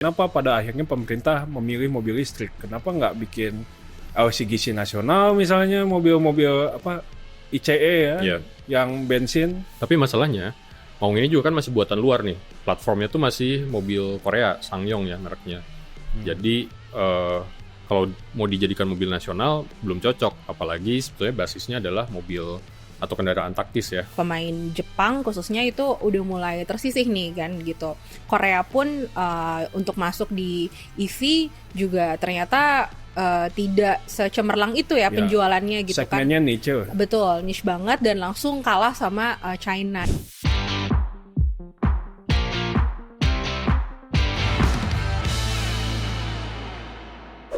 Kenapa pada akhirnya pemerintah memilih mobil listrik? Kenapa nggak bikin LCGC nasional misalnya, mobil-mobil ICE ya, Iya. yang bensin? Tapi masalahnya, Maung ini juga kan masih buatan luar nih. Platformnya tuh masih mobil Korea, SsangYong ya mereknya. Jadi kalau mau dijadikan mobil nasional belum cocok, apalagi sebetulnya basisnya adalah mobil atau kendaraan taktis ya. Pemain Jepang khususnya itu udah mulai tersisih nih kan gitu. Korea pun untuk masuk di EV juga ternyata tidak secemerlang itu ya penjualannya gitu kan. Segmennya niche. Betul, niche banget dan langsung kalah sama China.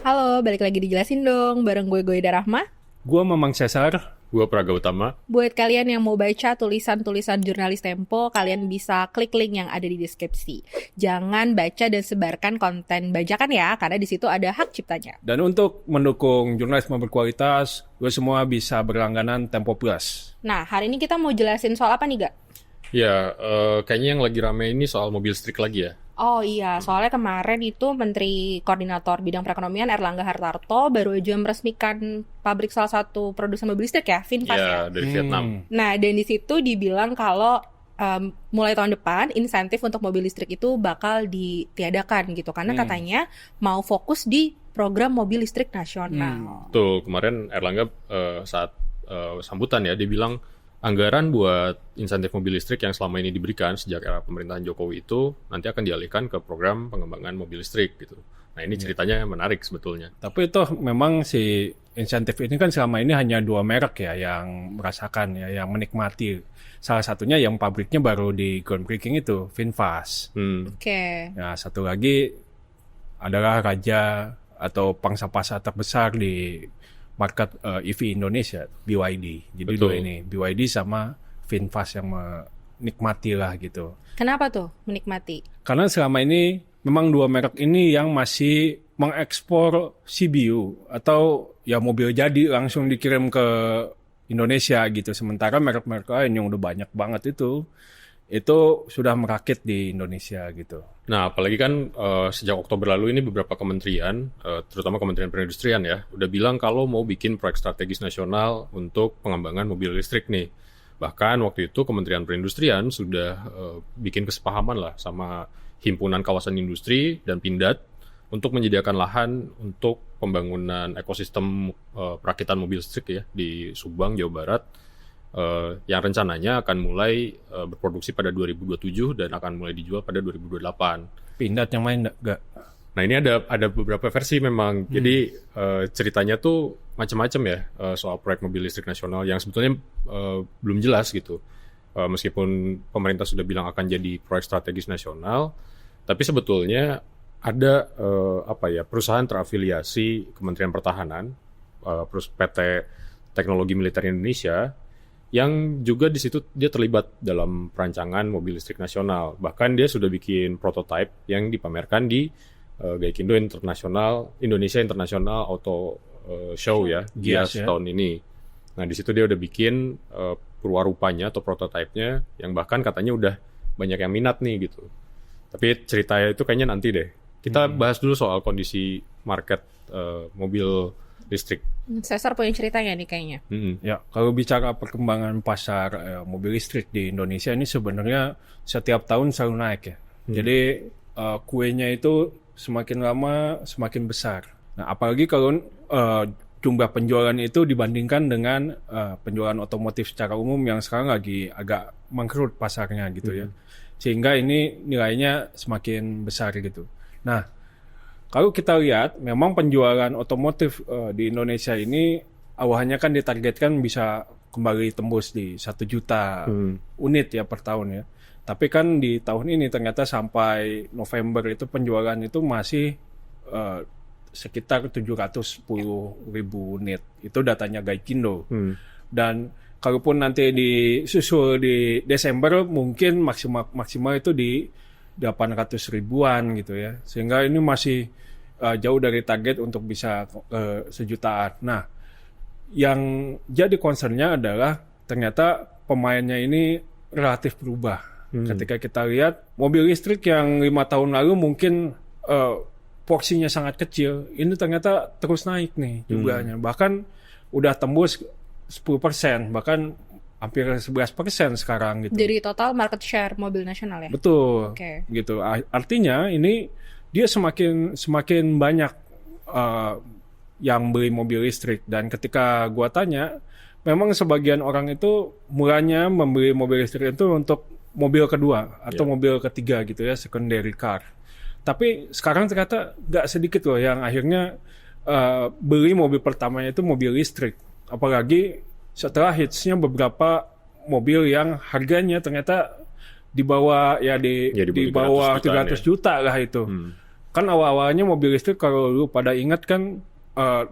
Halo, balik lagi dijelasin dong bareng gue Goida Rahma. Gua Mamang Cesar. Gua Praga Utama. Buat kalian yang mau baca tulisan-tulisan jurnalis Tempo, kalian bisa klik link yang ada di deskripsi. Jangan baca dan sebarkan konten bajakan ya, karena di situ ada hak ciptanya. Dan untuk mendukung jurnalisme berkualitas, gue semua bisa berlangganan Tempo Plus. Nah, hari ini kita mau jelasin soal apa nih, Gak? Ya, kayaknya yang lagi rame ini soal mobil listrik lagi ya. Oh iya, soalnya kemarin itu Menteri Koordinator Bidang Perekonomian Erlangga Hartarto baru aja meresmikan pabrik salah satu produsen mobil listrik ya, VinFast ya. Dari Vietnam. Nah, dan di situ dibilang kalau mulai tahun depan insentif untuk mobil listrik itu bakal ditiadakan gitu, karena katanya mau fokus di program mobil listrik nasional. Tuh, kemarin Erlangga saat sambutan ya, dia bilang anggaran buat insentif mobil listrik yang selama ini diberikan sejak era pemerintahan Jokowi itu nanti akan dialihkan ke program pengembangan mobil listrik gitu. Nah ini ceritanya menarik sebetulnya. Tapi itu memang si insentif ini kan selama ini hanya 2 merek ya yang merasakan ya, yang menikmati. Salah satunya yang pabriknya baru di groundbreaking itu, VinFast. Oke. Nah, satu lagi adalah raja atau pangsa pasar terbesar di market EV Indonesia, BYD. Jadi dua ini, BYD sama VinFast yang menikmati lah gitu. Kenapa tuh menikmati? Karena selama ini memang 2 merek ini yang masih mengekspor CBU atau ya mobil jadi langsung dikirim ke Indonesia gitu. Sementara merek-merek lain yang udah banyak banget itu sudah merakit di Indonesia gitu. Nah, apalagi kan sejak Oktober lalu ini beberapa kementerian, terutama Kementerian Perindustrian ya, udah bilang kalau mau bikin proyek strategis nasional untuk pengembangan mobil listrik nih. Bahkan waktu itu Kementerian Perindustrian sudah bikin kesepahaman lah sama Himpunan Kawasan Industri dan Pindad untuk menyediakan lahan untuk pembangunan ekosistem perakitan mobil listrik ya di Subang, Jawa Barat. Yang rencananya akan mulai berproduksi pada 2027 dan akan mulai dijual pada 2028. Pindad yang main enggak? Nah ini ada beberapa versi memang. Jadi ceritanya tuh macam-macam ya soal proyek mobil listrik nasional yang sebetulnya belum jelas gitu. Meskipun pemerintah sudah bilang akan jadi proyek strategis nasional, tapi sebetulnya ada perusahaan terafiliasi Kementerian Pertahanan, PT Teknologi Militer Indonesia, yang juga di situ dia terlibat dalam perancangan mobil listrik nasional. Bahkan dia sudah bikin prototipe yang dipamerkan di Gaikindo Indonesia International Auto Show ya, GIAS tahun ini. Nah di situ dia udah bikin perwarupanya atau prototipenya yang bahkan katanya udah banyak yang minat nih gitu. Tapi ceritanya itu kayaknya nanti deh. Kita bahas dulu soal kondisi market mobil listrik. Cesar punya ceritanya nih kayaknya. Ya, kalau bicara perkembangan pasar mobil listrik di Indonesia ini sebenarnya setiap tahun selalu naik ya. Jadi kuenya itu semakin lama semakin besar. Nah, apalagi kalau jumlah penjualan itu dibandingkan dengan penjualan otomotif secara umum yang sekarang lagi agak mangkrut pasarnya gitu ya. Sehingga ini nilainya semakin besar gitu. Nah, kalau kita lihat, memang penjualan otomotif di Indonesia ini awalnya kan ditargetkan bisa kembali tembus di 1 juta unit ya per tahun ya. Tapi kan di tahun ini ternyata sampai November itu penjualan itu masih sekitar 710 ribu unit. Itu datanya Gaikindo. Dan kalaupun nanti disusul di Desember mungkin maksimal itu di 800 ribuan gitu ya. Sehingga ini masih jauh dari target untuk bisa sejutaan. Nah, yang jadi concern-nya adalah ternyata pemainnya ini relatif berubah. Ketika kita lihat mobil listrik yang 5 tahun lalu mungkin porsinya sangat kecil, ini ternyata terus naik nih jumlahnya. Bahkan udah tembus 10%, bahkan hampir 11% sekarang gitu. Dari total market share mobil nasional ya? Betul. Oke. Gitu. Artinya ini dia semakin banyak yang beli mobil listrik, dan ketika gua tanya, memang sebagian orang itu mulanya membeli mobil listrik itu untuk mobil kedua atau mobil ketiga gitu ya, secondary car. Tapi sekarang ternyata nggak sedikit loh yang akhirnya beli mobil pertamanya itu mobil listrik. Apalagi setelah hitsnya beberapa mobil yang harganya ternyata di bawah di bawah 300 juta lah itu. Kan awal-awalnya mobil listrik kalau lu pada ingat kan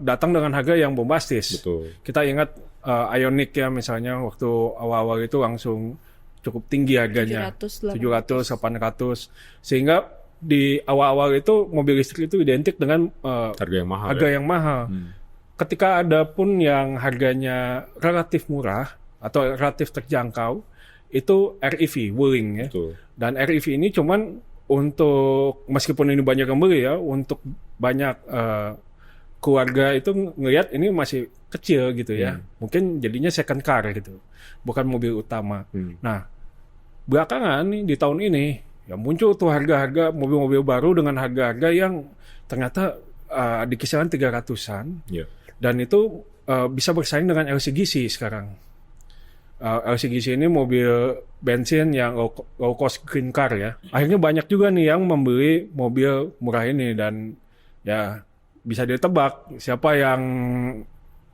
datang dengan harga yang bombastis. Betul. Kita ingat Ioniq ya misalnya, waktu awal-awal itu langsung cukup tinggi harganya, 700, 800, sehingga di awal-awal itu mobil listrik itu identik dengan harga yang mahal. Ketika ada pun yang harganya relatif murah atau relatif terjangkau, itu REV, Wuling ya. Betul. Dan REV ini cuman untuk, meskipun ini banyak yang beli ya, untuk banyak keluarga itu ngelihat ini masih kecil gitu ya. Mungkin jadinya second car gitu, bukan mobil utama. Nah, belakangan nih di tahun ini ya muncul tuh harga-harga mobil-mobil baru dengan harga-harga yang ternyata di kisaran 300-an. Dan itu bisa bersaing dengan LCGC sekarang. LCGC ini mobil bensin yang low cost green car ya. Akhirnya banyak juga nih yang membeli mobil murah ini, dan ya bisa ditebak siapa yang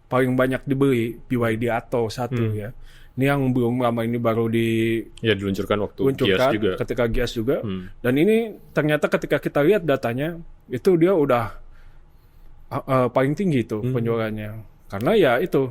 paling banyak dibeli, BYD atau satu ya. Ini yang belum lama ini baru diluncurkan waktu Gias juga. Ketika Gias juga. Dan ini ternyata ketika kita lihat datanya itu dia udah paling tinggi tuh penjualannya. Karena ya itu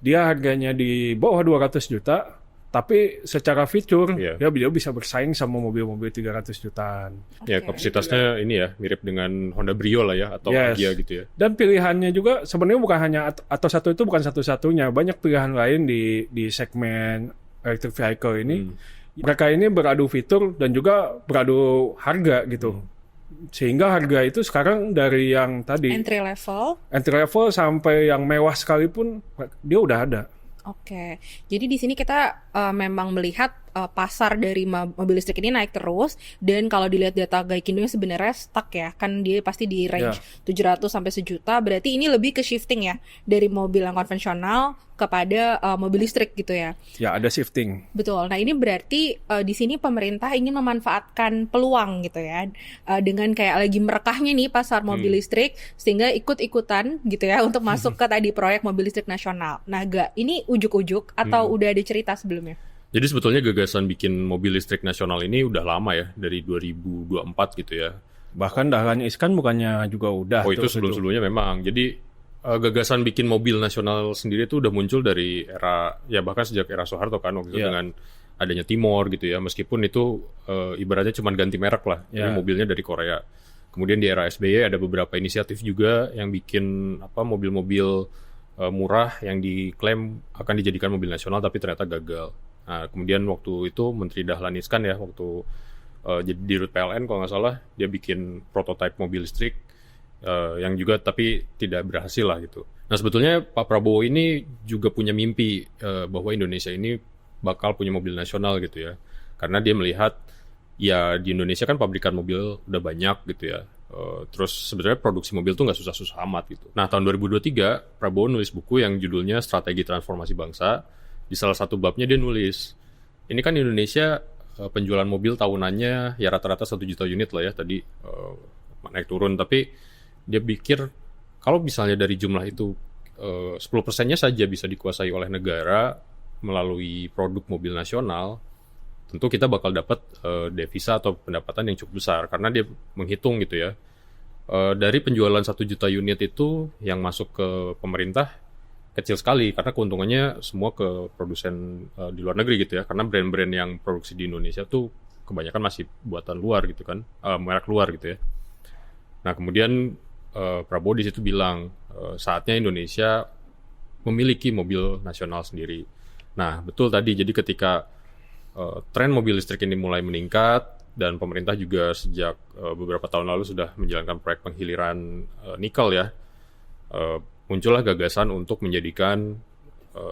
dia harganya di bawah 200 juta, tapi secara fitur ya dia bisa bersaing sama mobil-mobil 300 jutaan. Ya, kapasitasnya ini ya mirip dengan Honda Brio lah ya, atau Kia gitu ya. Dan pilihannya juga sebenarnya bukan hanya atau satu itu bukan satu-satunya, banyak pilihan lain di segmen electric vehicle ini. Mereka ini beradu fitur dan juga beradu harga gitu. Sehingga harga itu sekarang dari yang tadi entry level sampai yang mewah sekalipun dia udah ada. Oke, jadi di sini kita memang melihat pasar dari mobil listrik ini naik terus, dan kalau dilihat data Gaikindo sebenarnya stuck ya, kan dia pasti di range 700 sampai 1 juta, berarti ini lebih ke shifting ya dari mobil yang konvensional kepada mobil listrik gitu ya. Ya, ada shifting. Betul. Nah, ini berarti di sini pemerintah ingin memanfaatkan peluang gitu ya, dengan kayak lagi merekahnya nih pasar mobil listrik, sehingga ikut-ikutan gitu ya untuk masuk ke tadi proyek mobil listrik nasional. Nah, ini ujuk-ujuk atau udah ada cerita sebelumnya? Jadi sebetulnya gagasan bikin mobil listrik nasional ini udah lama ya, dari 2024 gitu ya. Bahkan Dahlan Iskan bukannya juga udah. Oh, itu sebelum-sebelumnya memang. Jadi gagasan bikin mobil nasional sendiri itu udah muncul dari era, ya bahkan sejak era Soeharto kan, waktu itu dengan adanya Timor gitu ya. Meskipun itu ibaratnya cuma ganti merek lah, ini mobilnya dari Korea. Kemudian di era SBY ada beberapa inisiatif juga yang bikin mobil-mobil murah yang diklaim akan dijadikan mobil nasional tapi ternyata gagal. Nah, kemudian waktu itu Menteri Dahlan Iskan ya, waktu jadi Dirut PLN kalau nggak salah, dia bikin prototipe mobil listrik yang juga tapi tidak berhasil lah gitu. Nah, sebetulnya Pak Prabowo ini juga punya mimpi bahwa Indonesia ini bakal punya mobil nasional gitu ya. Karena dia melihat ya di Indonesia kan pabrikan mobil udah banyak gitu ya. Terus sebenarnya produksi mobil tuh nggak susah-susah amat gitu. Nah, tahun 2023 Prabowo nulis buku yang judulnya Strategi Transformasi Bangsa. Di salah satu babnya dia nulis, ini kan Indonesia penjualan mobil tahunannya ya rata-rata 1 juta unit lah ya, tadi naik turun, tapi dia pikir kalau misalnya dari jumlah itu 10%-nya saja bisa dikuasai oleh negara melalui produk mobil nasional, tentu kita bakal dapat devisa atau pendapatan yang cukup besar, karena dia menghitung gitu ya, dari penjualan 1 juta unit itu yang masuk ke pemerintah kecil sekali, karena keuntungannya semua ke produsen di luar negeri gitu ya, karena brand-brand yang produksi di Indonesia tuh kebanyakan masih buatan luar gitu kan, merek luar gitu ya. Nah, kemudian Prabowo di situ bilang saatnya Indonesia memiliki mobil nasional sendiri. Nah, betul tadi, jadi ketika tren mobil listrik ini mulai meningkat, dan pemerintah juga sejak beberapa tahun lalu sudah menjalankan proyek penghiliran nikel ya. Muncullah gagasan untuk menjadikan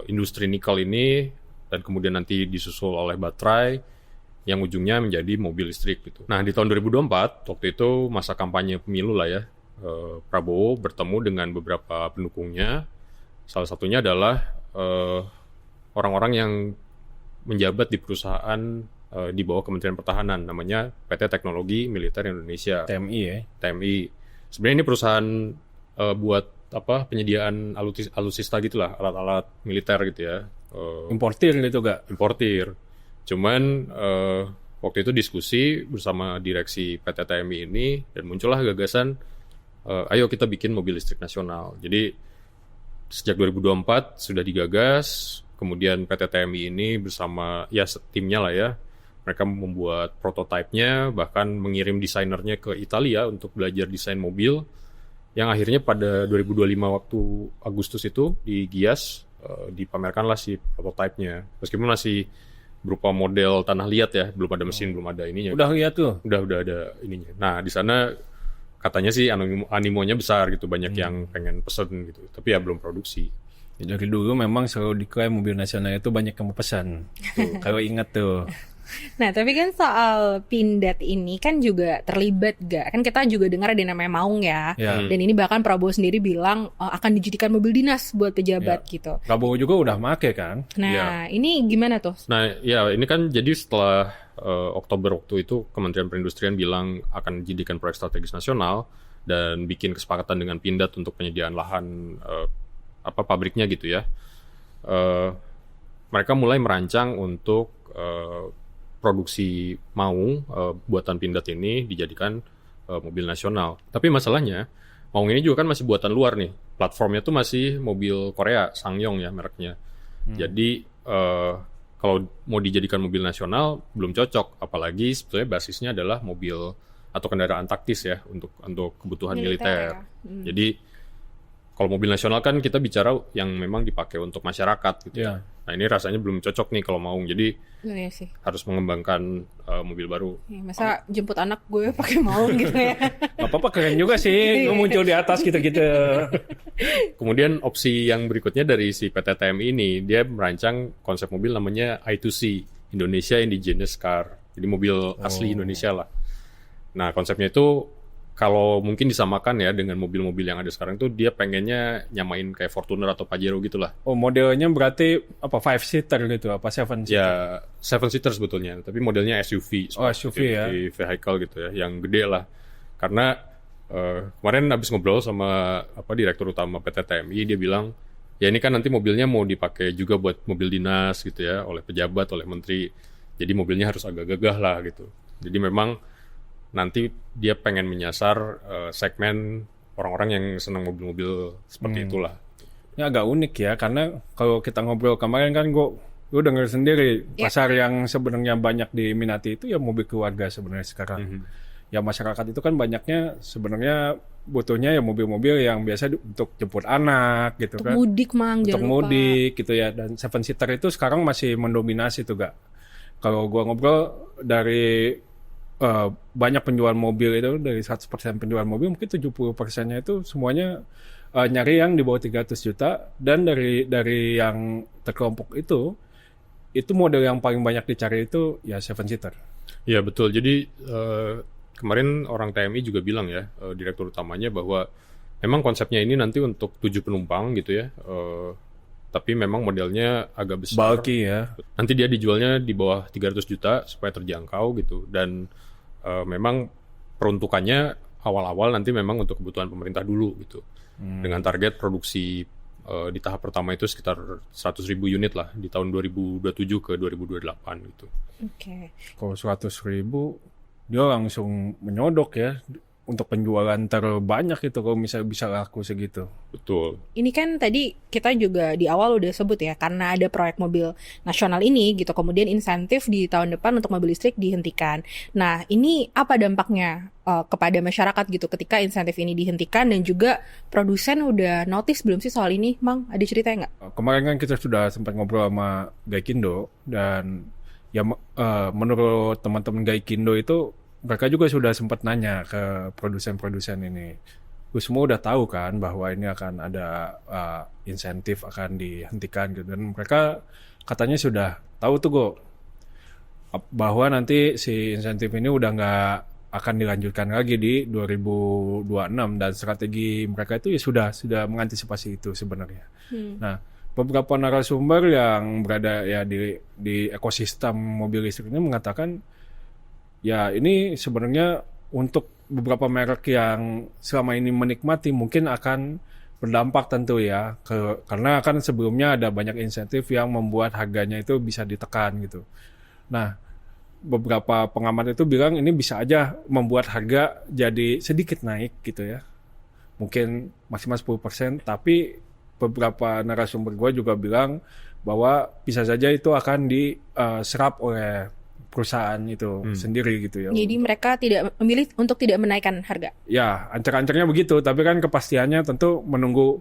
industri nikel ini dan kemudian nanti disusul oleh baterai yang ujungnya menjadi mobil listrik gitu. Nah, di tahun 2024 waktu itu masa kampanye pemilu lah ya. Prabowo bertemu dengan beberapa pendukungnya. Salah satunya adalah orang-orang yang menjabat di perusahaan di bawah Kementerian Pertahanan, namanya PT Teknologi Militer Indonesia. TMI ya. TMI. Sebenarnya ini perusahaan buat penyediaan alutsista gitulah, alat-alat militer gitu ya. Importir gitu gak? Importir. Cuman waktu itu diskusi bersama direksi PT TMI ini dan muncullah gagasan ayo kita bikin mobil listrik nasional. Jadi sejak 2024 sudah digagas, kemudian PT TMI ini bersama ya timnya lah ya, mereka membuat prototipenya, bahkan mengirim desainernya ke Italia untuk belajar desain mobil, yang akhirnya pada 2025 waktu Agustus itu di Gias dipamerkanlah si prototipenya. Meskipun masih berupa model tanah liat ya, belum ada mesin, belum ada ininya. Udah lihat tuh. Udah ada ininya. Nah, di sana katanya sih animonya besar gitu, banyak yang pengen pesen gitu. Tapi ya belum produksi. Dari dulu memang selalu diklaim mobil nasional itu banyak yang pesan. Kalau ingat tuh. Nah, tapi kan soal Pindad ini kan juga terlibat gak? Kan kita juga dengar ada namanya Maung ya. Dan ini bahkan Prabowo sendiri bilang akan dijadikan mobil dinas buat pejabat gitu. Prabowo juga udah make kan. Nah, ini gimana tuh? Nah, ya ini kan jadi setelah Oktober waktu itu Kementerian Perindustrian bilang akan dijadikan proyek strategis nasional dan bikin kesepakatan dengan Pindad untuk penyediaan lahan pabriknya gitu ya. Mereka mulai merancang untuk produksi Maung buatan Pindad ini dijadikan mobil nasional. Tapi masalahnya Maung ini juga kan masih buatan luar nih. Platformnya tuh masih mobil Korea, SsangYong ya mereknya. Jadi kalau mau dijadikan mobil nasional belum cocok, apalagi sebetulnya basisnya adalah mobil atau kendaraan taktis ya untuk kebutuhan militer. Ya. Jadi kalau mobil nasional kan kita bicara yang memang dipakai untuk masyarakat gitu. Ya. Nah ini rasanya belum cocok nih kalau Maung, jadi Iya sih. harus mengembangkan mobil baru. Ya, masa jemput anak gue pakai Maung gitu ya? Gak apa-apa, keren juga sih muncul di atas gitu-gitu. Kemudian opsi yang berikutnya dari si PT TMI ini, dia merancang konsep mobil namanya I2C, Indonesia Indigenous Car. Jadi mobil asli Indonesia lah. Nah konsepnya itu kalau mungkin disamakan ya dengan mobil-mobil yang ada sekarang tuh, dia pengennya nyamain kayak Fortuner atau Pajero gitulah. Oh, modelnya berarti apa 5-seater gitu, apa 7-seater? Ya 7-seater sebetulnya, tapi modelnya SUV. Oh, SUV ya. Vehicle gitu ya, yang gede lah. Karena kemarin habis ngobrol sama direktur utama PT TMI, dia bilang ya ini kan nanti mobilnya mau dipakai juga buat mobil dinas gitu ya, oleh pejabat, oleh menteri. Jadi mobilnya harus agak gagah lah gitu. Jadi memang nanti dia pengen menyasar segmen orang-orang yang senang mobil-mobil seperti itulah. Ini agak unik ya, karena kalau kita ngobrol kemarin kan gue denger sendiri pasar yang sebenarnya banyak diminati itu ya mobil keluarga sebenarnya sekarang. Ya masyarakat itu kan banyaknya sebenarnya butuhnya ya mobil-mobil yang biasa untuk jemput anak gitu untuk kan. Mudik mang, untuk mudik gitu ya, dan 7-seater itu sekarang masih mendominasi tuh gak. Kalau gue ngobrol dari banyak penjual mobil itu, dari 100% penjual mobil mungkin 70%-nya itu semuanya nyari yang di bawah 300 juta, dan dari yang terkelompok itu model yang paling banyak dicari itu ya 7-seater. Iya betul. Jadi kemarin orang TMI juga bilang ya, direktur utamanya, bahwa memang konsepnya ini nanti untuk 7 penumpang gitu ya. Tapi memang modelnya agak besar. Bulky ya. Nanti dia dijualnya di bawah 300 juta supaya terjangkau gitu. Dan memang peruntukannya awal-awal nanti memang untuk kebutuhan pemerintah dulu gitu. Dengan target produksi di tahap pertama itu sekitar 100.000 unit lah di tahun 2027 ke 2028 gitu. Oke. Kalau 100.000 dia langsung menyodok ya untuk penjualan terbanyak itu kalau misalnya bisa laku segitu. Betul. Ini kan tadi kita juga di awal udah sebut ya, karena ada proyek mobil nasional ini gitu, kemudian insentif di tahun depan untuk mobil listrik dihentikan. Nah, ini apa dampaknya kepada masyarakat gitu ketika insentif ini dihentikan, dan juga produsen udah notice belum sih soal ini, Mang? Ada ceritanya nggak? Kemarin kan kita sudah sempat ngobrol sama Gaikindo, dan ya menurut teman-teman Gaikindo itu mereka juga sudah sempat nanya ke produsen-produsen ini. Semua udah tahu kan bahwa ini akan ada insentif akan dihentikan gitu, dan mereka katanya sudah tahu tuh kok bahwa nanti si insentif ini udah nggak akan dilanjutkan lagi di 2026, dan strategi mereka itu ya sudah mengantisipasi itu sebenarnya. Nah, beberapa narasumber yang berada ya di ekosistem mobil listrik ini mengatakan ya ini sebenarnya untuk beberapa merek yang selama ini menikmati mungkin akan berdampak tentu ya, karena kan sebelumnya ada banyak insentif yang membuat harganya itu bisa ditekan gitu. Nah, beberapa pengamat itu bilang ini bisa aja membuat harga jadi sedikit naik gitu ya, mungkin maksimal 10%, tapi beberapa narasumber gue juga bilang bahwa bisa saja itu akan diserap oleh perusahaan itu sendiri gitu ya. Jadi mereka tidak memilih untuk tidak menaikkan harga. Ya, ancar-ancarnya begitu, tapi kan kepastiannya tentu menunggu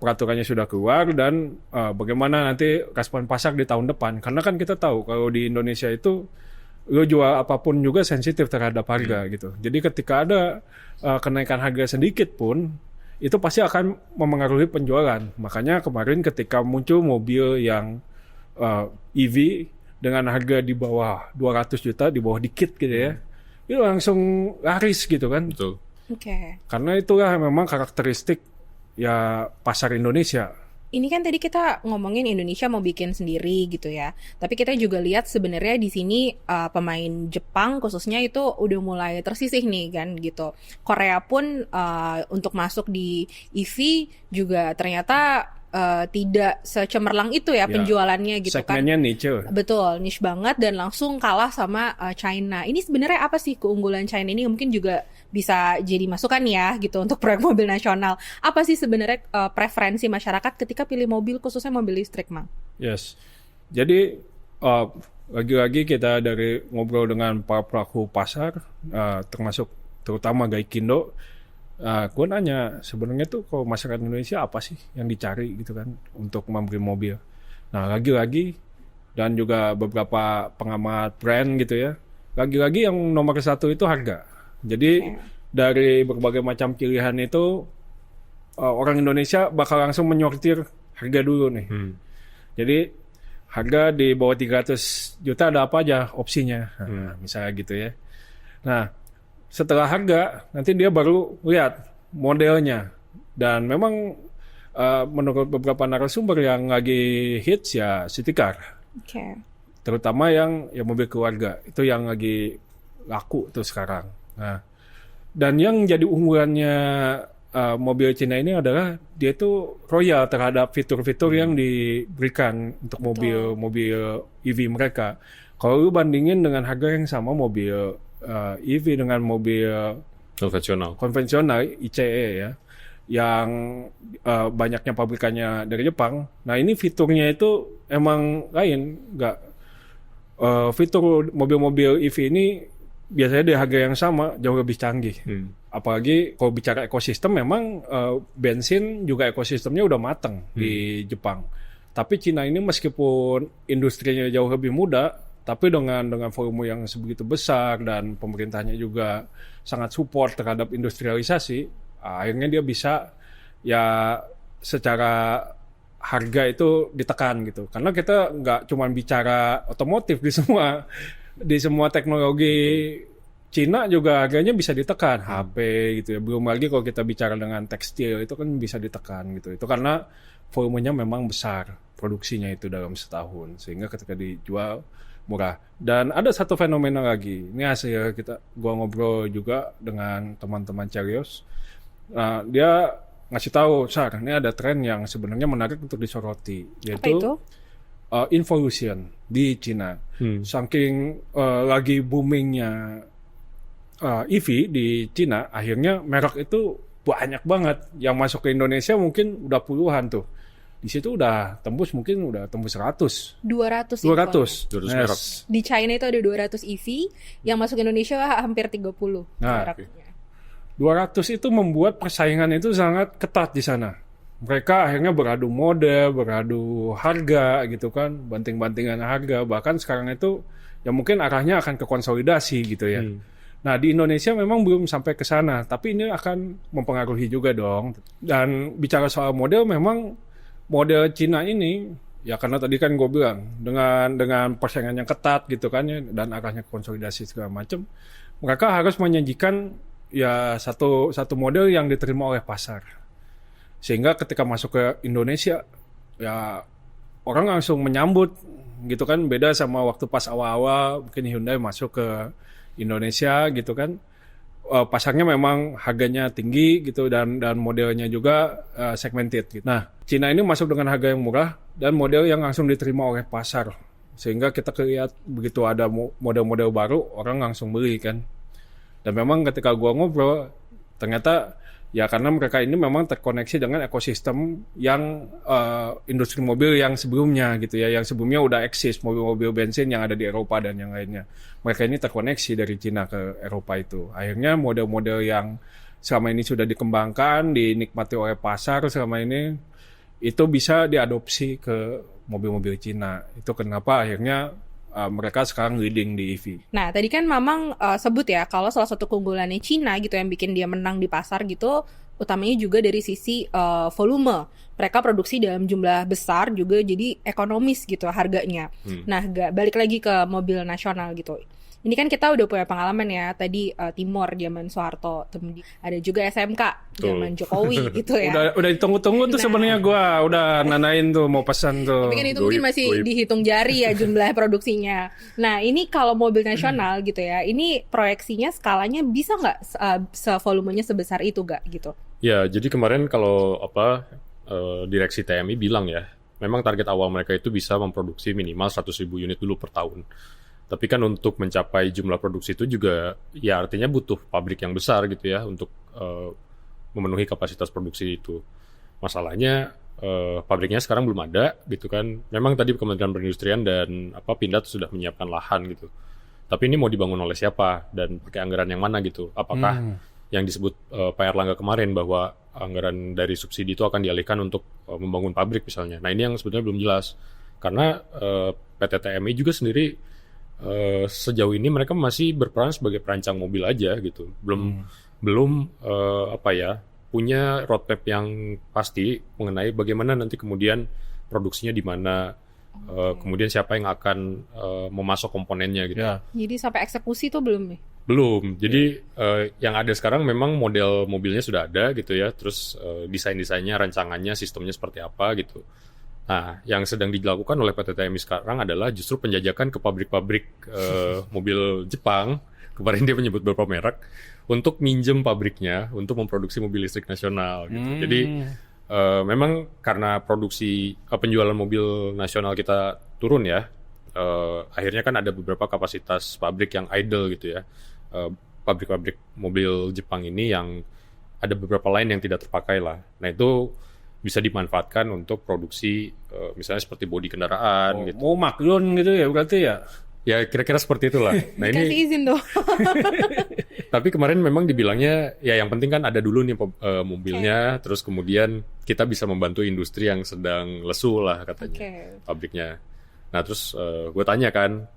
peraturannya sudah keluar dan bagaimana nanti respon pasar di tahun depan. Karena kan kita tahu kalau di Indonesia itu lo jual apapun juga sensitif terhadap harga gitu. Jadi ketika ada kenaikan harga sedikit pun itu pasti akan memengaruhi penjualan. Makanya kemarin ketika muncul mobil yang EV dengan harga di bawah 200 juta, di bawah dikit gitu ya, itu langsung laris gitu kan. Betul. Oke. Karena itulah memang karakteristik ya pasar Indonesia. Ini kan tadi kita ngomongin Indonesia mau bikin sendiri gitu ya. Tapi kita juga lihat sebenarnya di sini pemain Jepang khususnya itu udah mulai tersisih nih kan gitu. Korea pun untuk masuk di EV juga ternyata tidak secemerlang itu ya penjualannya gitu kan. Segmennya niche. Betul, niche banget dan langsung kalah sama China. Ini sebenarnya apa sih keunggulan China ini? Mungkin juga bisa jadi masukan ya gitu untuk proyek mobil nasional. Apa sih sebenarnya preferensi masyarakat ketika pilih mobil khususnya mobil listrik, Mang? Yes. Jadi lagi-lagi kita dari ngobrol dengan para pelaku pasar, termasuk terutama Gaikindo, gue nanya sebenarnya tuh kalau masyarakat Indonesia apa sih yang dicari gitu kan untuk membeli mobil. Nah lagi-lagi dan juga beberapa pengamat brand gitu ya, lagi-lagi yang nomor satu itu harga. Jadi dari berbagai macam pilihan itu orang Indonesia bakal langsung menyortir harga dulu nih. Jadi harga di bawah 300 juta ada apa aja opsinya, misalnya gitu ya. Nah setelah harga, nanti dia baru lihat modelnya. Dan memang menurut beberapa narasumber yang lagi hits ya city car. Okay. Terutama yang mobil keluarga. Itu yang lagi laku tuh sekarang. Nah, dan yang jadi unggulannya mobil Cina ini adalah dia tuh royal terhadap fitur-fitur yang diberikan untuk mobil EV mereka. Kalau lu bandingin dengan harga yang sama mobil EV dengan mobil konvensional ICE ya, yang banyaknya pabrikannya dari Jepang. Nah ini fiturnya itu emang lain, nggak fitur mobil-mobil EV ini biasanya di harga yang sama jauh lebih canggih. Apalagi kalau bicara ekosistem, memang bensin juga ekosistemnya udah mateng di Jepang. Tapi Cina ini meskipun industrinya jauh lebih muda, tapi dengan volume yang sebegitu besar dan pemerintahnya juga sangat support terhadap industrialisasi, akhirnya dia bisa ya secara harga itu ditekan gitu. Karena kita nggak cuma bicara otomotif, di semua teknologi Cina juga harganya bisa ditekan, HP gitu ya. Belum lagi kalau kita bicara dengan tekstil itu kan bisa ditekan gitu. Itu karena volumenya memang besar produksinya itu dalam setahun, sehingga ketika dijual murah. Dan ada satu fenomena lagi. Ini hasil gua ngobrol juga dengan teman-teman Cerios. Nah, dia ngasih tahu, Sar, ini ada tren yang sebenarnya menarik untuk disoroti, yaitu involution di Cina. Saking lagi boomingnya EV di Cina, akhirnya merek itu banyak banget yang masuk ke Indonesia, mungkin udah puluhan tuh. Di situ udah tembus 100. 200 merek. Di China itu ada 200 EV, yang masuk Indonesia hampir 30 nah, mereknya. 200 itu membuat persaingan itu sangat ketat di sana. mereka akhirnya beradu mode, beradu harga gitu kan, banting-bantingan harga. Bahkan sekarang itu ya mungkin arahnya akan ke konsolidasi gitu ya. Nah, di Indonesia memang belum sampai ke sana, tapi ini akan mempengaruhi juga dong. Dan bicara soal model, memang model Cina ini, ya karena tadi kan gue bilang, dengan persaingan yang ketat gitu kan ya, dan arahnya konsolidasi segala macam, mereka harus menyajikan ya satu model yang diterima oleh pasar. Sehingga ketika masuk ke Indonesia, ya orang langsung menyambut gitu kan, beda sama waktu pas awal-awal mungkin Hyundai masuk ke Indonesia gitu kan, pasarnya memang harganya tinggi gitu dan modelnya juga segmented gitu. Nah, Cina ini masuk dengan harga yang murah dan model yang langsung diterima oleh pasar, sehingga kita lihat begitu ada model-model baru orang langsung beli kan. Dan memang ketika gua ngobrol, ternyata ya karena mereka ini memang terkoneksi dengan ekosistem yang industri mobil yang sebelumnya gitu ya, yang sebelumnya udah eksis mobil-mobil bensin yang ada di Eropa dan yang lainnya. Mereka ini terkoneksi dari Cina ke Eropa itu. Akhirnya model-model yang selama ini sudah dikembangkan, dinikmati oleh pasar selama ini, itu bisa diadopsi ke mobil-mobil Cina. Itu kenapa akhirnya mereka sekarang leading di EV. Nah, tadi kan Mamang sebut ya kalau salah satu keunggulannya Cina gitu yang bikin dia menang di pasar gitu, utamanya juga dari sisi volume. Mereka produksi dalam jumlah besar juga, jadi ekonomis gitu harganya. Nah, balik lagi ke mobil nasional gitu. Ini kan kita udah punya pengalaman ya, tadi Timor zaman Soeharto, ada juga SMK zaman Jokowi gitu ya. Udah ditunggu-tunggu tuh sebenarnya gue udah nanain tuh mau pesan tuh. Tapi kan itu mungkin masih dihitung jari ya jumlah produksinya. Nah, ini kalau mobil nasional gitu ya, ini proyeksinya skalanya bisa nggak sevolumenya sebesar itu nggak gitu? Ya, jadi kemarin kalau direksi TMI bilang ya, memang target awal mereka itu bisa memproduksi minimal 100.000 unit dulu per tahun. Tapi kan untuk mencapai jumlah produksi itu juga ya artinya butuh pabrik yang besar gitu ya untuk memenuhi kapasitas produksi itu. Masalahnya pabriknya sekarang belum ada gitu kan. Memang tadi Kementerian Perindustrian dan Pindad sudah menyiapkan lahan gitu. Tapi ini mau dibangun oleh siapa dan pakai anggaran yang mana gitu? Apakah yang disebut Pak Erlangga kemarin bahwa anggaran dari subsidi itu akan dialihkan untuk membangun pabrik misalnya. Nah, ini yang sebetulnya belum jelas. Karena PT TMI juga sendiri sejauh ini mereka masih berperan sebagai perancang mobil aja gitu, belum punya roadmap yang pasti mengenai bagaimana nanti kemudian produksinya di mana, kemudian siapa yang akan memasok komponennya gitu. Ya. Jadi sampai eksekusi itu belum nih? Belum. Jadi yang ada sekarang memang model mobilnya sudah ada gitu ya, terus desain-desainnya, rancangannya, sistemnya seperti apa gitu. Nah, yang sedang dilakukan oleh PT TMI sekarang adalah justru penjajakan ke pabrik-pabrik mobil Jepang. Kemarin dia menyebut beberapa merek untuk minjem pabriknya untuk memproduksi mobil listrik nasional. Gitu. Jadi memang karena produksi penjualan mobil nasional kita turun ya, akhirnya kan ada beberapa kapasitas pabrik yang idle gitu ya. Pabrik-pabrik mobil Jepang ini yang ada beberapa lain yang tidak terpakai lah. Nah itu bisa dimanfaatkan untuk produksi misalnya seperti bodi kendaraan gitu. Mau maklun gitu ya berarti ya? Ya kira-kira seperti itulah. Nah ini kasih izin dong. Tapi kemarin memang dibilangnya ya yang penting kan ada dulu nih mobilnya, terus kemudian kita bisa membantu industri yang sedang lesu lah katanya pabriknya. Nah terus gue tanya kan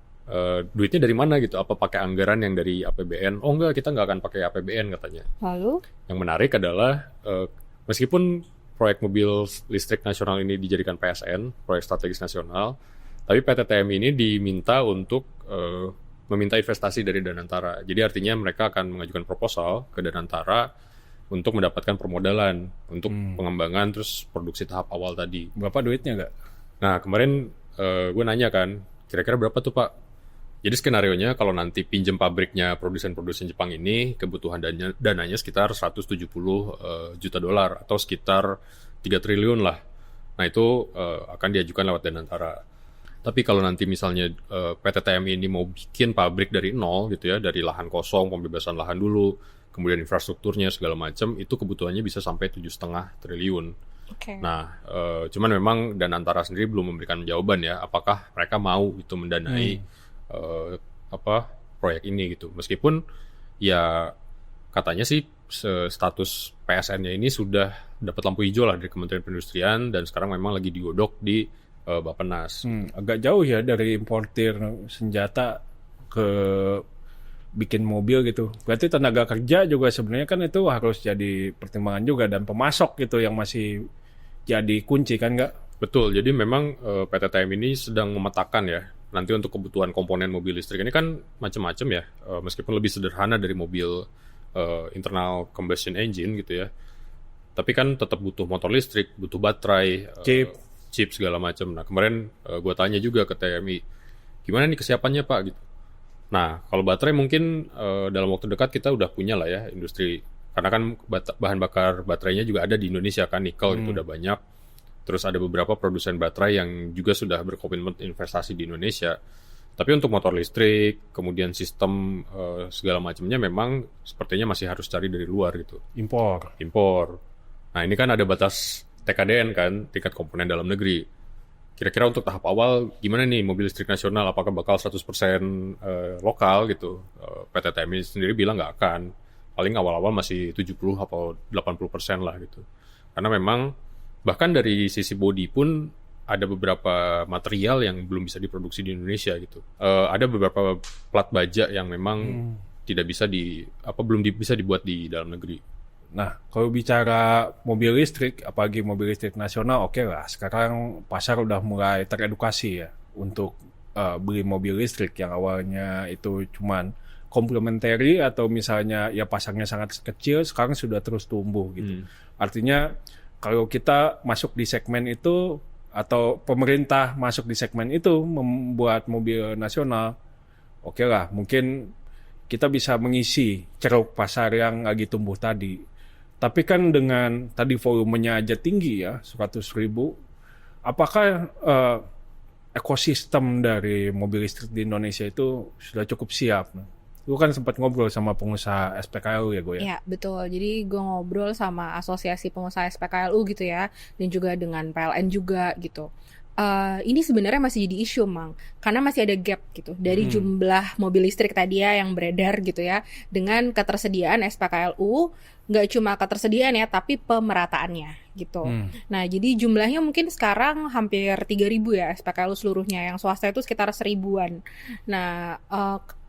duitnya dari mana gitu? Apa pakai anggaran yang dari APBN? Oh enggak, kita nggak akan pakai APBN katanya. Lalu? Yang menarik adalah meskipun proyek mobil listrik nasional ini dijadikan PSN, proyek strategis nasional, tapi PT TMI ini diminta untuk meminta investasi dari Danantara. Jadi artinya mereka akan mengajukan proposal ke Danantara untuk mendapatkan permodalan untuk pengembangan terus produksi tahap awal tadi. Berapa duitnya nggak? Nah kemarin gue nanya kan, kira-kira berapa tuh Pak? Jadi skenarionya kalau nanti pinjem pabriknya produsen-produsen Jepang ini, kebutuhan dananya sekitar 170 juta dolar atau sekitar 3 triliun lah. Nah itu akan diajukan lewat Danantara. Tapi kalau nanti misalnya PT TMI ini mau bikin pabrik dari nol gitu ya, dari lahan kosong, pembebasan lahan dulu, kemudian infrastrukturnya segala macam, itu kebutuhannya bisa sampai 7,5 triliun. Nah, cuman memang Danantara sendiri belum memberikan jawaban ya, apakah mereka mau itu mendanai proyek ini gitu. Meskipun ya katanya sih status PSN-nya ini sudah dapat lampu hijau lah dari Kementerian Perindustrian dan sekarang memang lagi digodok di Bappenas. Agak jauh ya dari importir senjata ke bikin mobil gitu. Berarti tenaga kerja juga sebenarnya kan itu harus jadi pertimbangan juga, dan pemasok gitu yang masih jadi kunci kan nggak? Betul, jadi memang PT TM ini sedang memetakan ya, nanti untuk kebutuhan komponen mobil listrik ini kan macam-macam ya, meskipun lebih sederhana dari mobil internal combustion engine gitu ya, tapi kan tetap butuh motor listrik, butuh baterai, chip segala macam. Nah kemarin gue tanya juga ke TMI, gimana nih kesiapannya Pak gitu. Nah kalau baterai mungkin dalam waktu dekat kita udah punya lah ya industri, karena kan bahan bakar baterainya juga ada di Indonesia kan, nikel itu udah banyak. Terus ada beberapa produsen baterai yang juga sudah berkomitmen investasi di Indonesia. Tapi untuk motor listrik, kemudian sistem segala macamnya memang sepertinya masih harus cari dari luar gitu. Impor. Nah ini kan ada batas TKDN kan, tingkat komponen dalam negeri. Kira-kira untuk tahap awal gimana nih mobil listrik nasional, apakah bakal 100% lokal gitu? PT TMI sendiri bilang nggak akan. Paling awal-awal masih 70 atau 80% lah gitu. Karena memang bahkan dari sisi bodi pun ada beberapa material yang belum bisa diproduksi di Indonesia gitu. Ada beberapa plat baja yang memang tidak bisa belum bisa dibuat di dalam negeri. Nah, kalau bicara mobil listrik, apalagi mobil listrik nasional, oke lah. Sekarang pasar udah mulai teredukasi ya untuk beli mobil listrik yang awalnya itu cuman complementary atau misalnya ya pasarnya sangat kecil, sekarang sudah terus tumbuh gitu. Artinya kalau kita masuk di segmen itu atau pemerintah masuk di segmen itu membuat mobil nasional, oke lah, mungkin kita bisa mengisi ceruk pasar yang lagi tumbuh tadi. Tapi kan dengan tadi volumenya aja tinggi ya, 100.000, apakah ekosistem dari mobil listrik di Indonesia itu sudah cukup siap? Lu kan sempat ngobrol sama pengusaha SPKLU ya, gue ya? Iya, betul. Jadi gue ngobrol sama asosiasi pengusaha SPKLU gitu ya, dan juga dengan PLN juga gitu. Ini sebenarnya masih jadi isu, Mang, karena masih ada gap gitu dari jumlah mobil listrik tadi ya yang beredar gitu ya, dengan ketersediaan SPKLU, nggak cuma ketersediaan ya, tapi pemerataannya gitu. Nah, jadi jumlahnya mungkin sekarang hampir 3.000 ya SPKLU seluruhnya, yang swasta itu sekitar 1.000-an. Nah,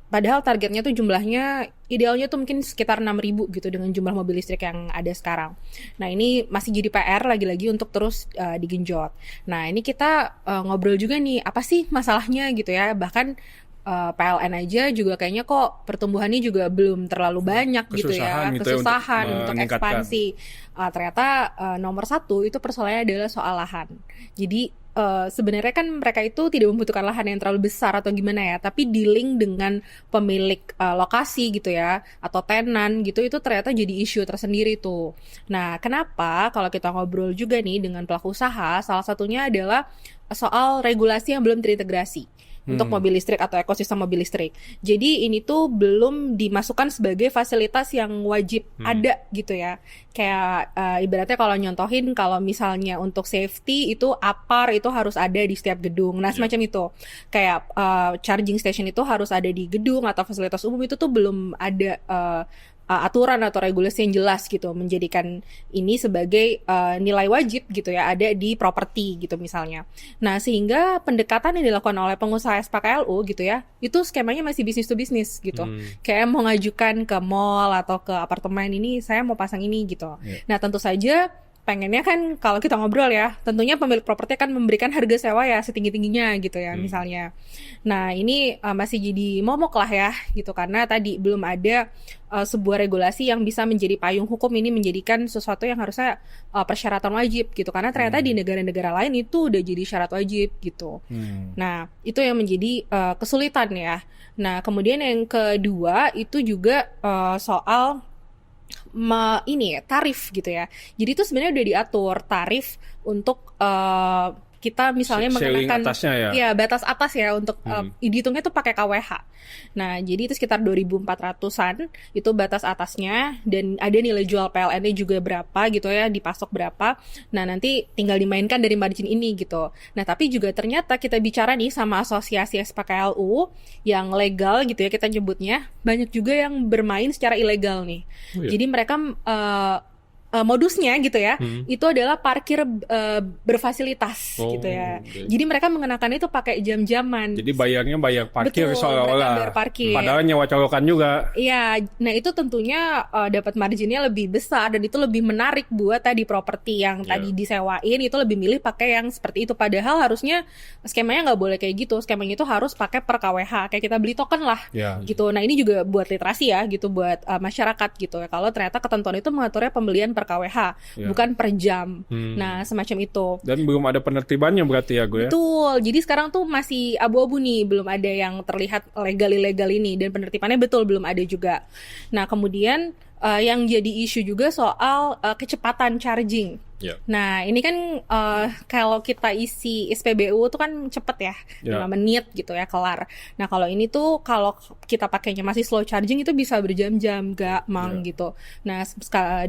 padahal targetnya tuh jumlahnya idealnya tuh mungkin sekitar 6.000 gitu dengan jumlah mobil listrik yang ada sekarang. Nah ini masih jadi PR lagi-lagi untuk terus digenjot. Nah ini kita ngobrol juga nih, apa sih masalahnya gitu ya. Bahkan PLN aja juga kayaknya kok pertumbuhannya juga belum terlalu banyak gitu ya. Kesusahan untuk ekspansi. Ternyata nomor satu itu persoalannya adalah soal lahan. Jadi sebenarnya kan mereka itu tidak membutuhkan lahan yang terlalu besar atau gimana ya, tapi dealing dengan pemilik lokasi gitu ya, atau tenan gitu, itu ternyata jadi isu tersendiri tuh. Nah, kenapa kalau kita ngobrol juga nih dengan pelaku usaha, salah satunya adalah soal regulasi yang belum terintegrasi untuk mobil listrik atau ekosistem mobil listrik. Jadi ini tuh belum dimasukkan sebagai fasilitas yang wajib ada gitu ya. Kayak ibaratnya kalau nyontohin, kalau misalnya untuk safety itu APAR itu harus ada di setiap gedung. Nah semacam itu. Kayak charging station itu harus ada di gedung atau fasilitas umum, itu tuh belum ada aturan atau regulasi yang jelas gitu, menjadikan ini sebagai nilai wajib gitu ya, ada di properti gitu misalnya. Nah sehingga pendekatan yang dilakukan oleh pengusaha SPKLU gitu ya, itu skemanya masih bisnis to bisnis gitu. Kayak mau ngajukan ke mall atau ke apartemen, ini saya mau pasang ini gitu. Nah tentu saja pengennya kan kalau kita ngobrol ya, tentunya pemilik properti kan memberikan harga sewa ya setinggi-tingginya gitu ya misalnya. Nah ini masih jadi momok lah ya gitu, karena tadi belum ada sebuah regulasi yang bisa menjadi payung hukum ini, menjadikan sesuatu yang harusnya persyaratan wajib gitu, karena ternyata di negara-negara lain itu udah jadi syarat wajib gitu. Nah itu yang menjadi kesulitan ya. Nah kemudian yang kedua itu juga soal tarif gitu ya. Jadi itu sebenarnya udah diatur tarif untuk kita misalnya Ceiling mengenakan atasnya ya? Iya, batas atas ya untuk dihitungnya tuh pakai KWH. Nah, jadi itu sekitar 2.400-an itu batas atasnya, dan ada nilai jual PLN-nya juga berapa gitu ya, dipasok berapa. Nah, nanti tinggal dimainkan dari margin ini gitu. Nah, tapi juga ternyata kita bicara nih sama asosiasi SPKLU yang legal gitu ya kita nyebutnya, banyak juga yang bermain secara ilegal nih. Oh, iya? Jadi mereka modusnya gitu ya, itu adalah parkir berfasilitas Oh, gitu ya. oke. Jadi mereka mengenakan itu pakai jam-jaman. Jadi bayarnya bayar parkir Betul, seolah-olah. mereka bayar parkir. Padahal nyewa colokan juga. Iya, nah itu tentunya dapat marginnya lebih besar, dan itu lebih menarik buat tadi properti yang tadi disewain itu lebih milih pakai yang seperti itu. Padahal harusnya skemanya nggak boleh kayak gitu. Skemanya itu harus pakai per KWH, kayak kita beli token lah. Ya. Gitu. Nah, ini juga buat literasi ya gitu, buat masyarakat gitu ya. Kalau ternyata ketentuan itu mengaturnya pembelian per KWH, bukan per jam. Nah, semacam itu. Dan belum ada penertibannya berarti ya gue ya? Betul, jadi sekarang tuh masih abu-abu nih, belum ada yang terlihat legal-ilegal ini, dan penertibannya betul belum ada juga. Nah, kemudian yang jadi isu juga soal kecepatan charging. Ya. Nah, ini kan kalau kita isi SPBU tuh kan cepet ya, 5 menit gitu ya kelar. Nah, kalau ini tuh kalau kita pakainya masih slow charging itu bisa berjam-jam, gak mang gitu. Nah,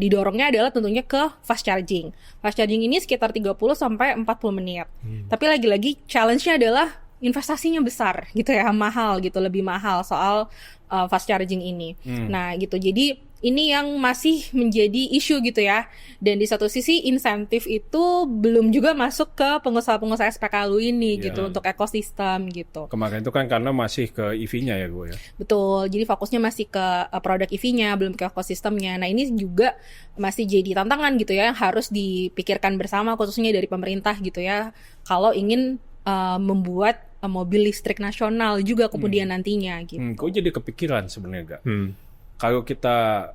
didorongnya adalah tentunya ke fast charging. Fast charging ini sekitar 30 sampai 40 menit. Tapi lagi-lagi challenge-nya adalah investasinya besar gitu ya, mahal gitu, lebih mahal soal fast charging ini. Nah, gitu. Jadi ini yang masih menjadi isu gitu ya. Dan di satu sisi insentif itu belum juga masuk ke pengusaha-pengusaha SPKLU ini gitu untuk ekosistem gitu. Kemarin itu kan karena masih ke EV-nya ya gue ya? Betul, jadi fokusnya masih ke produk EV-nya, belum ke ekosistemnya. Nah, ini juga masih jadi tantangan gitu ya, yang harus dipikirkan bersama khususnya dari pemerintah gitu ya, kalau ingin membuat mobil listrik nasional juga kemudian nantinya gitu. Gue jadi kepikiran sebenarnya gak? Kalau kita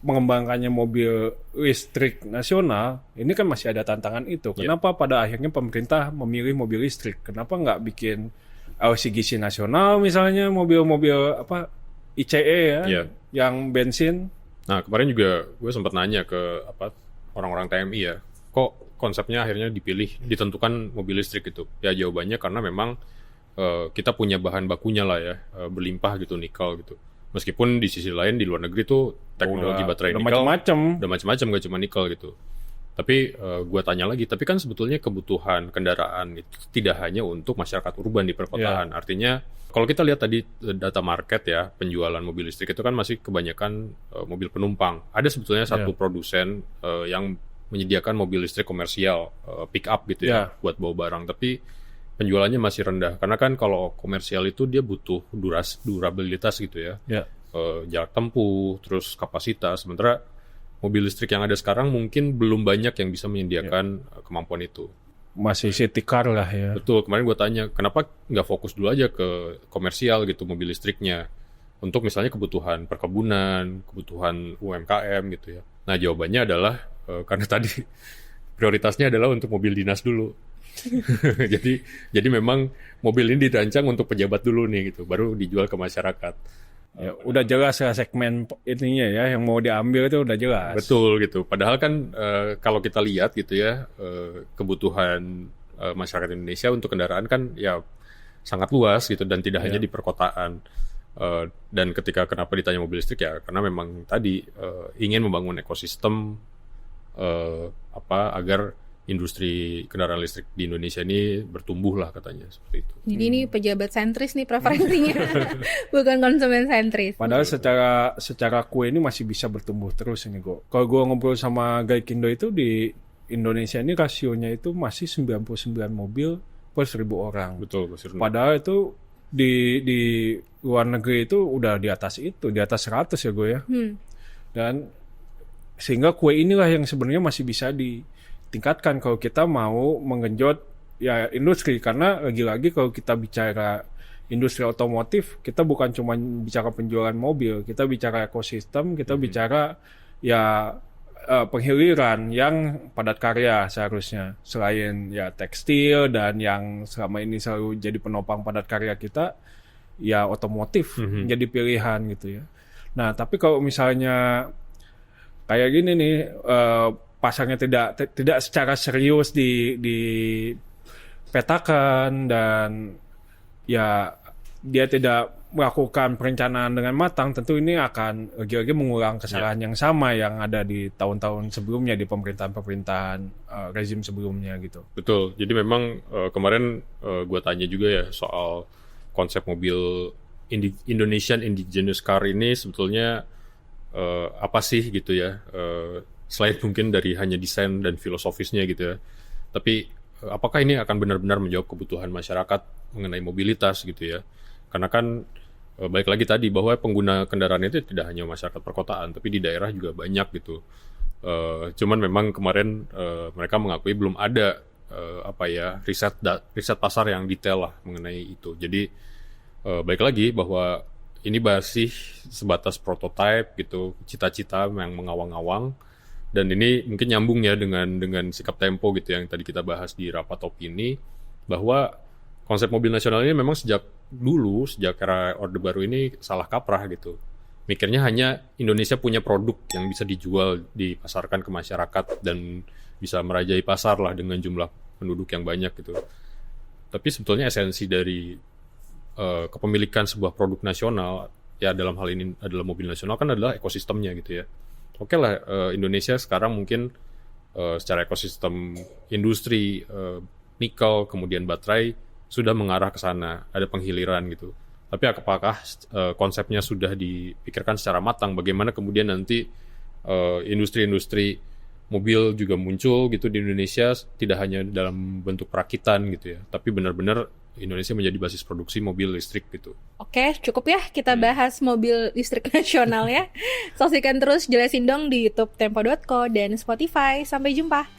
mengembangkannya mobil listrik nasional, ini kan masih ada tantangan itu. Kenapa pada akhirnya pemerintah memilih mobil listrik? Kenapa nggak bikin LCGC nasional misalnya, mobil-mobil apa ICE ya, yang bensin? Nah, kemarin juga gue sempat nanya ke orang-orang TMI ya, kok konsepnya akhirnya ditentukan mobil listrik gitu. Ya jawabannya karena memang kita punya bahan bakunya lah ya, berlimpah gitu, nikel gitu. Meskipun di sisi lain di luar negeri tuh teknologi baterai nikel udah macam-macam, gak cuma nikel gitu. Tapi gue tanya lagi, tapi kan sebetulnya kebutuhan kendaraan itu tidak hanya untuk masyarakat urban di perkotaan. Artinya kalau kita lihat tadi data market ya, penjualan mobil listrik itu kan masih kebanyakan mobil penumpang. Ada sebetulnya satu produsen yang menyediakan mobil listrik komersial, pick up gitu ya, buat bawa barang. Tapi penjualannya masih rendah, karena kan kalau komersial itu dia butuh durabilitas gitu ya, jarak tempuh, terus kapasitas. Sementara mobil listrik yang ada sekarang mungkin belum banyak yang bisa menyediakan kemampuan itu. Masih city car lah ya. Betul, kemarin gue tanya, kenapa nggak fokus dulu aja ke komersial gitu mobil listriknya, untuk misalnya kebutuhan perkebunan, kebutuhan UMKM gitu ya. Nah jawabannya adalah karena tadi prioritasnya adalah untuk mobil dinas dulu. jadi memang mobil ini dirancang untuk pejabat dulu nih gitu, baru dijual ke masyarakat. Ya, udah jelas ya segmen ininya ya, yang mau diambil itu udah jelas. Betul gitu. Padahal kan kalau kita lihat gitu ya, kebutuhan masyarakat Indonesia untuk kendaraan kan ya sangat luas gitu, dan tidak hanya di perkotaan. Dan kenapa ditanya mobil listrik ya, karena memang tadi ingin membangun ekosistem agar industri kendaraan listrik di Indonesia ini bertumbuh lah katanya, seperti itu. Jadi ini pejabat sentris nih preferensinya, bukan konsumen sentris. Padahal secara kue ini masih bisa bertumbuh terus ini kok. Kalau gue ngobrol sama Gaikindo itu di Indonesia ini rasionya itu masih 99 mobil per 1.000 orang. Betul, Mas Irna. Padahal itu di luar negeri itu udah di atas 100 ya gue ya. Dan sehingga kue inilah yang sebenarnya masih bisa ditingkatkan kalau kita mau menggenjot ya industri, karena lagi-lagi kalau kita bicara industri otomotif, kita bukan cuma bicara penjualan mobil, kita bicara ekosistem, kita bicara ya penghiliran yang padat karya seharusnya, selain ya tekstil dan yang selama ini selalu jadi penopang padat karya kita, ya otomotif jadi pilihan gitu ya. Nah tapi kalau misalnya kayak gini nih, pasarnya tidak secara serius petakan dan ya dia tidak melakukan perencanaan dengan matang, tentu ini akan lagi-lagi mengulang kesalahan yang sama yang ada di tahun-tahun sebelumnya di pemerintahan rezim sebelumnya gitu. Betul. Jadi memang kemarin gue tanya juga ya soal konsep mobil Indonesian Indigenous Car ini sebetulnya apa sih gitu ya. Selain mungkin dari hanya desain dan filosofisnya gitu ya. Tapi apakah ini akan benar-benar menjawab kebutuhan masyarakat mengenai mobilitas gitu ya. Karena kan balik lagi tadi bahwa pengguna kendaraan itu tidak hanya masyarakat perkotaan, tapi di daerah juga banyak gitu. Cuman memang kemarin mereka mengakui belum ada riset pasar yang detail lah mengenai itu. Jadi balik lagi bahwa ini masih sebatas prototipe gitu, cita-cita yang mengawang-awang. Dan ini mungkin nyambung ya dengan sikap Tempo gitu yang tadi kita bahas di rapat opini, bahwa konsep mobil nasional ini memang sejak era Orde Baru ini salah kaprah gitu. Mikirnya hanya Indonesia punya produk yang bisa dijual, dipasarkan ke masyarakat dan bisa merajai pasar lah dengan jumlah penduduk yang banyak gitu. Tapi sebetulnya esensi dari kepemilikan sebuah produk nasional, ya dalam hal ini adalah mobil nasional, kan adalah ekosistemnya gitu ya. Oke lah, Indonesia sekarang mungkin secara ekosistem industri nikel kemudian baterai sudah mengarah ke sana, ada penghiliran gitu. Tapi apakah konsepnya sudah dipikirkan secara matang? Bagaimana kemudian nanti industri-industri mobil juga muncul gitu di Indonesia, tidak hanya dalam bentuk perakitan gitu ya, tapi benar-benar Indonesia menjadi basis produksi mobil listrik gitu. Oke, cukup ya kita bahas mobil listrik nasional ya. Saksikan terus Jelasin Dong di YouTube Tempo.co dan Spotify. Sampai jumpa.